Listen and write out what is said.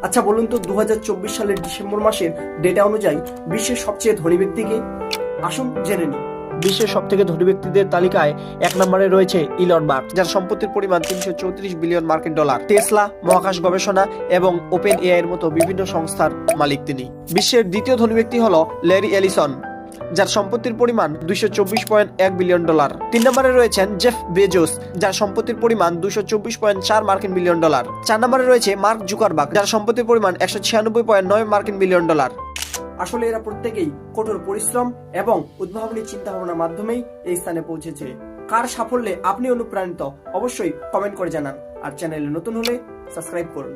আচ্ছা বলুন তো 2024 সালের ডিসেম্বর মাসের ডেটা অনুযায়ী বিশ্বের সবচেয়ে ধনী ব্যক্তিকে? আসুন জেনে নিই। বিশ্বের সব থেকে ধনী ব্যক্তিদের তালিকায় 1 নম্বরে রয়েছে ইলন মাস্ক, যার সম্পত্তির পরিমাণ 334 বিলিয়ন মার্কিন ডলার। টেসলা, মহাকাশ গবেষণা এবং ওপেন এআই এর মতো বিভিন্ন সংস্থার মালিক তিনি। বিশ্বের দ্বিতীয় ধনী ব্যক্তি হলো ল্যারি এলিসন, যার সম্পত্তির পরিমাণ 224.1 বিলিয়ন ডলার। 3 নম্বরে রয়েছেন জেফ বেজোস, যার সম্পত্তির পরিমাণ 224.4 মার্কিন বিলিয়ন ডলার। 4 নম্বরে রয়েছে মার্ক জুকারবার্গ, যার সম্পত্তির পরিমাণ 196.9 মার্কিন বিলিয়ন ডলার। আসলে এরা প্রত্যেকেই কঠোর পরিশ্রম এবং উদ্ভাবনী চিন্তা ভাবনার মাধ্যমেই এই স্থানে পৌঁছেছে। কার সাফল্যে আপনি অনুপ্রাণিত অবশ্যই কমেন্ট করে জানান, আর চ্যানেলে নতুন হলে সাবস্ক্রাইব করুন।